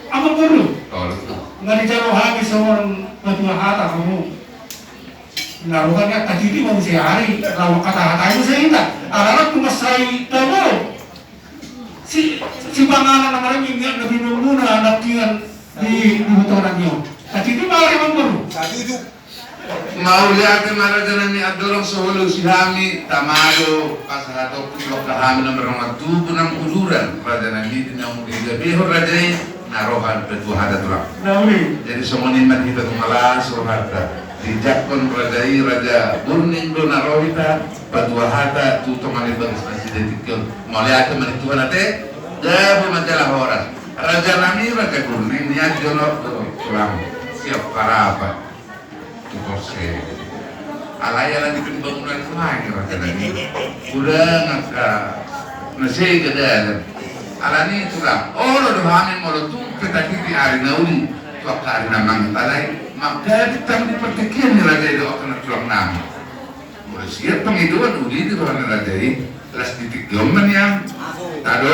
Amang guru. Oh, Nga di jaro habis sama batu hata kamu. Naruhannya tadi di mau sehari, lalu kata-kata itu saya ingat. Anak cuma saya tahu. Si panganan namanya minyak lebih nunggu anak kian di motorannya. Tadi di malah Amang guru. mau lihat mana jalan ni adorong sehulu si hami tamado pasahato kilo kahami nomor tu punang uduran raja nabi di namu di behor raja narohan betul hada tulang. Jadi semuanya mati kita malas rohata. Dijakon raja burning do narohita badua hata tu tomali bangsa nasi detikon. Mau lihat mana Tuhan ate gabu majalah horas. Raja nabi raja burning niat jono tulang siap para tukose alaya lagi pembangunan lagi raja lagi udah ngaka nasi gede alani tulang lo dohamin mau tuh peta kiti ari nauli tuak ari namang talai maka ditang dipertekian nih raja itu akan tulang nama mulai siap pengiduan uli di ruangan raja ini las titik gomen yang tado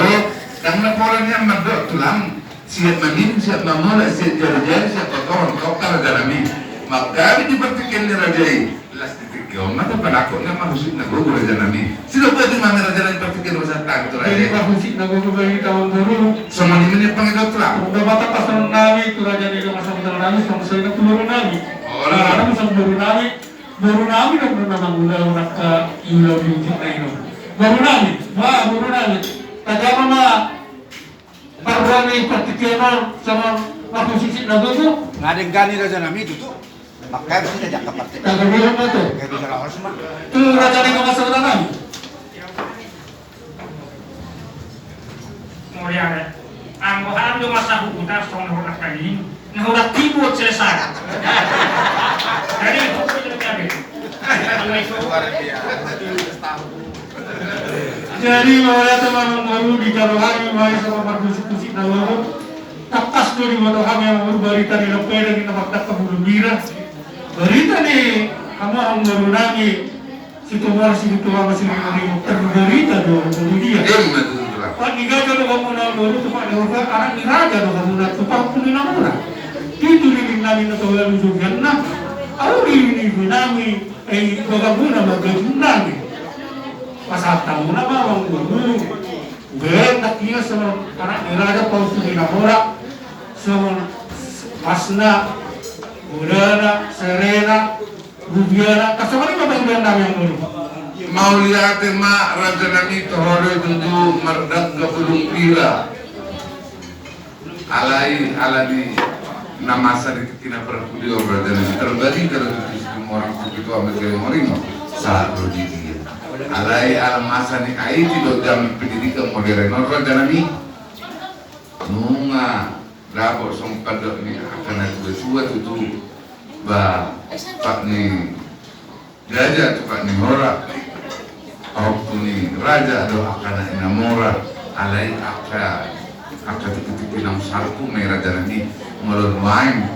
yang laporan yang merdok tulang siap memin siap mamola siap jari-jari siap kotoran kokal raja nabi maka dipertikan ni rajai las titik kau mata penakutnya mahusik nago raja nami sila buat di mana raja nami pertikan masa tak tu Jadi rajai mahusik nago bagi tahun baru. semua ni mana panggilan tu lah Udah bata pasal nami tu raja di masa betul nami sama saya tu baru nami. Ada masa baru nami dah pernah mengula orang ke iulah biutik lain. Baru nami. Tajam mama parwani pertikan sama mahusik nago tu. Ngadeng gani raja nami itu tuh makanya kita jak keparti Nago bilang tu. kayak bisa lawan semua Tu raja di masa betul nami. Kemudian, anggohan do masa hukuman song nahurak kali, nahurak tibu selesai. Jadi itu jadi. Jadi mulai teman baru di jauh hari mulai sama berdiskusi nalar takas dari motor kami yang baru berita di lokal dan kita fakta keburu mira berita nih kamu orang baru lagi situ masih berita dong dari dia. Pak niga kalau kamu nak baru tu pak orang anak ni raja dong kamu nak tu pak pun ni nama lah. Itu ni nami nak lalu juga nak. Aku ini nami kamu nama nami. Pasal tamu nama orang guru, tak kira sama anak neraja pausu di Namora, sama Asna, Udana, Serena, Rubiana, kasama ni apa yang nama yang guru? mau lihat mak raja nami tohore tuju merdak ke Gunung Pira alani nama sedikit kina perkudi raja nami terbagi kalau semua orang begitu ambil dari moringo saat berdiri alai almasa ni aiti do jam pendidikan modern raja nami nunga dapur sempat ni akan ada tua tu ba pak ni raja tu pak ni hora waktu ni raja do akan enamora alai akan titik-titik sarku mai raja nami ngolor main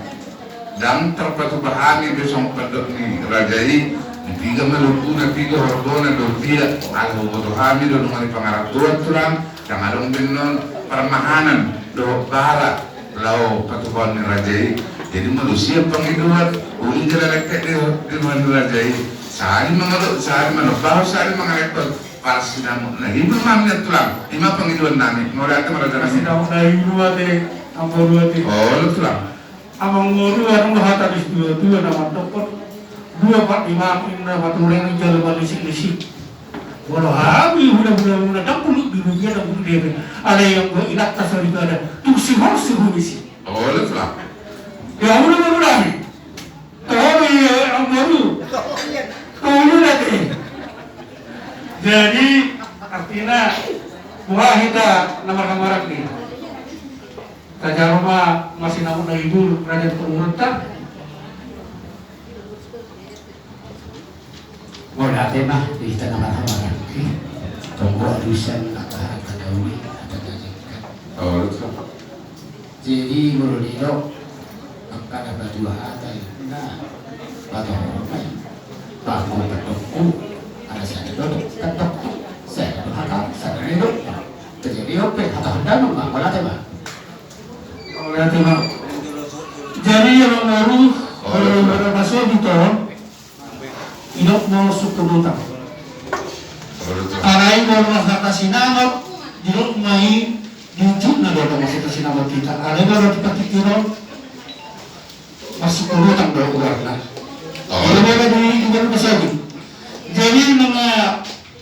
dan terpatu bahani besok pedok ni raja ini tiga melukuna tiga horgona do dia alho boto kami do ngani pangarap tuan yang adong benon permahanan do bara lau patuhan ni raja ini jadi manusia pengiduan uli jalan leket di mana raja ini sehari mengebah sehari mengelepon para sinamuk nah ibu mamnya tulang lima pengiduan nami mau lihat raja nami Sinamuk dari dua teh, ambo dua teh. oh lu tulang Amang guru orang dah habis dua nama topot. Dua pak imam inna patulang jalan balisik-lisik. Walau habis budak tak pulut di dunia tak pulut dia. Ada yang inak tasar itu ada. Tu si bisi. oh lu tulang Ya udah baru lagi. Tahu ya orang baru. Tahu nanti. Jadi artinya buah kita nama kamarak nih. Kajar rumah masih namun dari dulu kerajaan pemerintah. Wala tema di tanah kamaran. Tunggu adusan akar kadauli ada dajikan. oh lu tulang Jadi menurut itu akan ada dua hata. Nah, pada orang baku ketokku ada saya duduk ketok saya hata saya duduk. Jadi oke hata hendak nggak wala tema. oleh Berarti mau. Jadi yang baru kalau berhasil gitu, hidup mau suku utang. Karena yang baru kata sinamot, hidup mai diujuk na doon masih ke sinamot kita. Ada baru kita pikiran masuk ke utang baru udah. Jadi mereka di besar. Jadi mga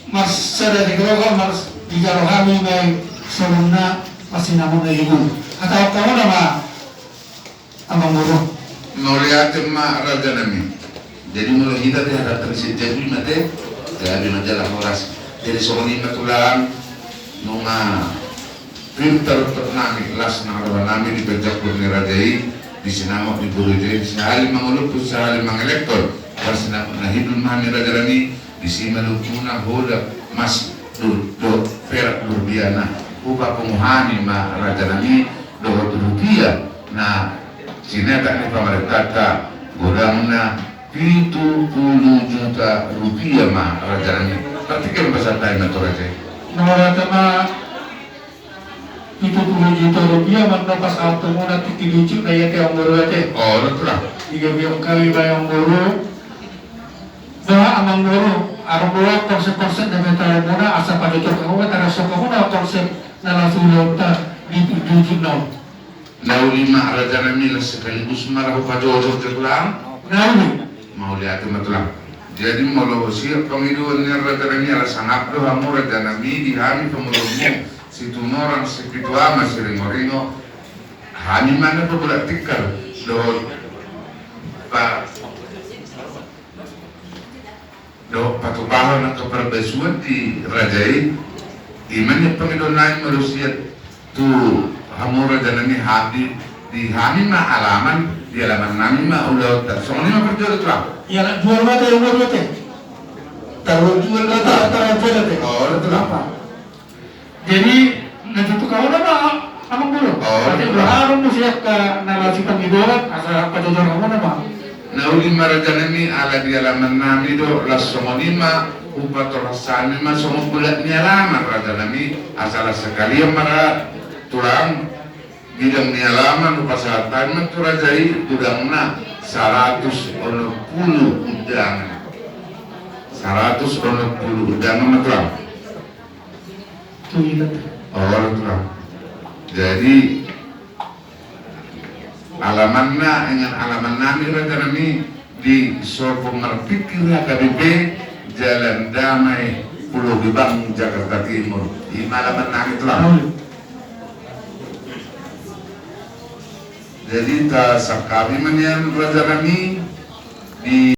mas sada di kalau mas di kalau kami may soruna masih namun na ibu. Atau kamu nama abang guru. Mauliatin ma raja nami. Jadi mulai kita dihadapkan si jadi mate, jadi majalah horas. Jadi soalnya matulan nunga filter nami las nangarawan nami di pejak purni rajai di sinamok di buru jadi sehari mangulupus sehari mangelektor. Pas nahidul mami raja nami di sini malupuna hoda mas do perak durbiana upa penguhani ma raja nami do rupiah na sineta ni pemerintah godamna 70 juta rupiah ma raja nami berarti kan besar time itu raja Nawara ma 70 juta rupiah mandapas auto mo na titilucu na yate ang guru ate. oh betul lah Tiga biyong kami ba yung guru? Bah amang guru, arang guru konsep-konsep na metara muna asa padutok ako matarasok ako na konsep na lasulog ta di na. Nauli ma raja nami lah sekaligus marah pajojo terlang Nauli. mau lihat matulang jadi mau siap pemiluan ni raja nami ala sangat do hamu raja nami di hami pemulungmu situ orang sekitu ama sering oringo hani mana beberapa tikar do patubahan ng kaparabasuan di rajai iman yung Panginoon manusia tu hamura dan ini hadi di hami ma alaman di alaman nami ma ulah soalnya ma perjual itu lah Ya nak jual mata yang guru ate. Taruh jual mata atau jual ate. oh itu lah Jadi nanti tu kau nama amang guru. Berarti berharap mo siya ka nalasi pang-idoran asa padutok kamu nama. nauli maraja nami ala di alaman nami do las somonima upa torasani ma somong bulat ni alaman raja nami asal sekali yang mara turang bidang ni alaman upa saat time tu rajai udang na 160 udang 160 udang ma turang Tuilan. oh turang jadi alaman na dengan alaman nami raja nami di Sorong Marpikir KBP Jalan Damai Pulau Gebang Jakarta Timur di alaman nami telah jadi tak sakami menyan raja nami di